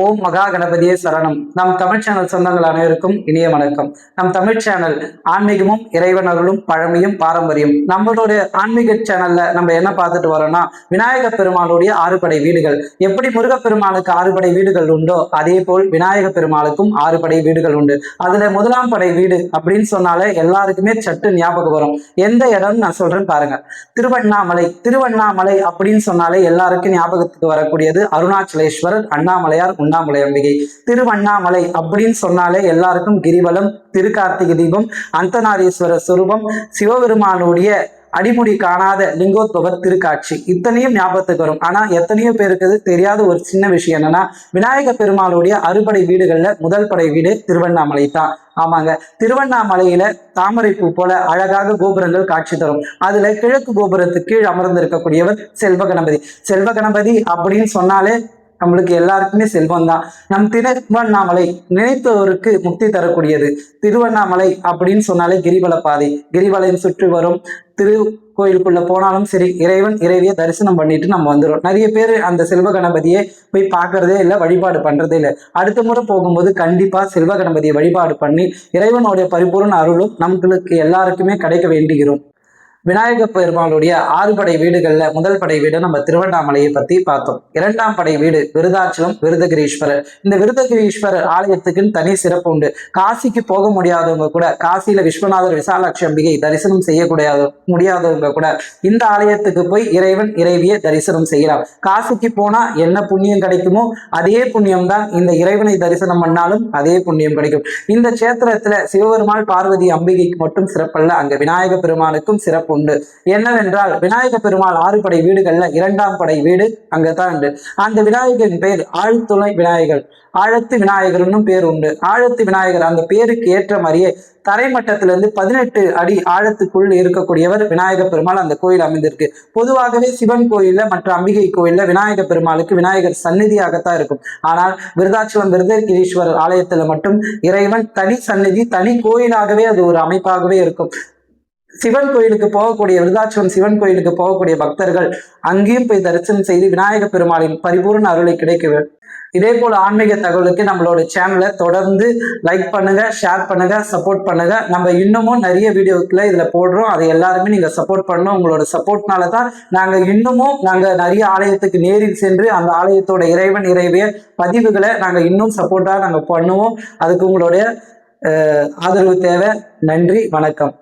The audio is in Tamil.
ஓம் மகா கணபதியே சரணம். நம் தமிழ் சேனல் சொந்தங்கள் அனைவருக்கும் இனிய வணக்கம். நம் தமிழ் சேனல் ஆன்மீகமும் இறைவன் அருளும் பழமையும் பாரம்பரியம். நம்மளுடைய ஆன்மீக சேனல்ல நம்ம என்ன பார்த்துட்டு வரோம்னா, விநாயக பெருமாளுடைய ஆறுபடை வீடுகள். எப்படி முருகப்பெருமானுக்கு ஆறுபடை வீடுகள் உண்டோ அதே போல் விநாயக பெருமாளுக்கும் ஆறுபடை வீடுகள் உண்டு. அதுல முதலாம் படை வீடு அப்படின்னு சொன்னாலே எல்லாருக்குமே சட்டு ஞாபகம் வரும். எந்த இடம் நான் சொல்றேன் பாருங்க. திருவண்ணாமலை. திருவண்ணாமலை அப்படின்னு சொன்னாலே எல்லாருக்கும் ஞாபகத்துக்கு வரக்கூடியது அருணாச்சலேஸ்வரர், அண்ணாமலையார், உண்ணாமலை அம்பிகை. திருவண்ணாமலை அப்படின்னு சொன்னாலே எல்லாருக்கும் கிரிவலம், திருக்கார்த்திகை தீபம், அந்தநாரீஸ்வரர் சுரூபம், சிவபெருமானுடைய அடிமுடி காணாத லிங்கோத்பவர் திருக்காட்சி, இத்தனையும் ஞாபகத்துக்கு வரும். ஆனா எத்தனையோ பேருக்கு தெரியாத ஒரு சின்ன விஷயம் என்னன்னா, விநாயக பெருமாளுடைய அறுபடை வீடுகள்ல முதல் படை வீடு திருவண்ணாமலை தான். ஆமாங்க, திருவண்ணாமலையில தாமரை பூ போல அழகாக கோபுரங்கள் காட்சி தரும். அதுல கிழக்கு கோபுரத்துக்கு கீழ் அமர்ந்திருக்கக்கூடியவர் செல்வ கணபதி. செல்வ கணபதி அப்படின்னு சொன்னாலே நம்மளுக்கு எல்லாருக்குமே செல்வம் தான். நம் திருவண்ணாமலை நினைத்தவருக்கு முக்தி தரக்கூடியது. திருவண்ணாமலை அப்படின்னு சொன்னாலே கிரிவல பாதை. கிரிவலையும் சுற்றி வரும் கோயிலுக்குள்ள போனாலும் சரி, இறைவன் இறைவியை தரிசனம் பண்ணிட்டு நம்ம வந்துடும். நிறைய பேர் அந்த செல்வ கணபதியை போய் பார்க்கறதே இல்லை, வழிபாடு பண்றதே இல்லை. அடுத்த முறை போகும்போது கண்டிப்பா செல்வ கணபதியை வழிபாடு பண்ணி இறைவனுடைய பரிபூர்ண அருளும் நம்மளுக்கு எல்லாருக்குமே கிடைக்க வேண்டுகிறோம். விநாயக பெருமாளுடைய ஆறுபடை வீடுகள்ல முதல் படை வீடு நம்ம திருவண்ணாமலையை பத்தி பார்த்தோம். இரண்டாம் படை வீடு விருதாச்சலம் விருதகிரீஸ்வரர். இந்த விருதகிரீஸ்வரர் ஆலயத்துக்குன்னு தனி சிறப்பு உண்டு. காசிக்கு போக முடியாதவங்க கூட, காசியில விஸ்வநாதர் விசாலாட்சி அம்பிகை தரிசனம் முடியாதவங்க கூட இந்த ஆலயத்துக்கு போய் இறைவன் இறைவியை தரிசனம் செய்யலாம். காசிக்கு போனா என்ன புண்ணியம் கிடைக்குமோ அதே புண்ணியம் தான் இந்த இறைவனை தரிசனம் பண்ணாலும் அதே புண்ணியம் கிடைக்கும். இந்த கஷேத்திரத்துல சிவபெருமாள் பார்வதி அம்பிகைக்கு மட்டும் சிறப்பல்ல, அங்க விநாயக பெருமானுக்கும் சிறப்பு உண்டு. என்னவென்றால் விநாயக பெருமாள் ஆறுபடை வீடுகள்ல இரண்டாம் படை வீடு அங்கதான் உண்டு. அந்த விநாயகரின் பெயர் ஆழ்துணை விநாயகர், ஆழத்து விநாயகர்னு பேர் உண்டு. ஆழத்து விநாயகர் அந்த பேருக்கு ஏற்ற மாதிரியே தரைமட்டத்திலிருந்து 18 அடி ஆழத்துக்குள் இருக்கக்கூடியவர் விநாயக பெருமாள். அந்த கோயில் அமைந்திருக்கு. பொதுவாகவே சிவன் கோயில்ல மற்ற அம்பிகை கோயில்ல விநாயக பெருமாளுக்கு விநாயகர் சந்நிதியாகத்தான் இருக்கும். ஆனால் விருதாச்சலம் விருதகிரீஸ்வரர் ஆலயத்துல மட்டும் இறைவன் தனி சந்நிதி, தனி கோயிலாகவே அது ஒரு அமைப்பாகவே இருக்கும். சிவன் கோயிலுக்கு போகக்கூடிய, விருதாச்சலம் சிவன் கோயிலுக்கு போகக்கூடிய பக்தர்கள் அங்கேயும் போய் தரிசனம் செய்து விநாயக பெருமாளின் பரிபூர்ண அருளை கிடைக்க. இதே போல ஆன்மீக தகவலுக்கு நம்மளோட சேனலை தொடர்ந்து லைக் பண்ணுங்க, ஷேர் பண்ணுங்க, சப்போர்ட் பண்ணுங்க. நம்ம இன்னமும் நிறைய வீடியோக்களை இதுல போடுறோம். அதை எல்லாருமே நீங்க சப்போர்ட் பண்ணணும். உங்களோட சப்போர்ட்னால தான் நாங்க நிறைய ஆலயத்துக்கு நேரில் சென்று அந்த ஆலயத்தோட இறைவன் இறைவிய பதிவுகளை நாங்க இன்னும் சப்போர்ட்டா நாங்க பண்ணுவோம். அதுக்கு உங்களுடைய ஆதரவு தேவை. நன்றி, வணக்கம்.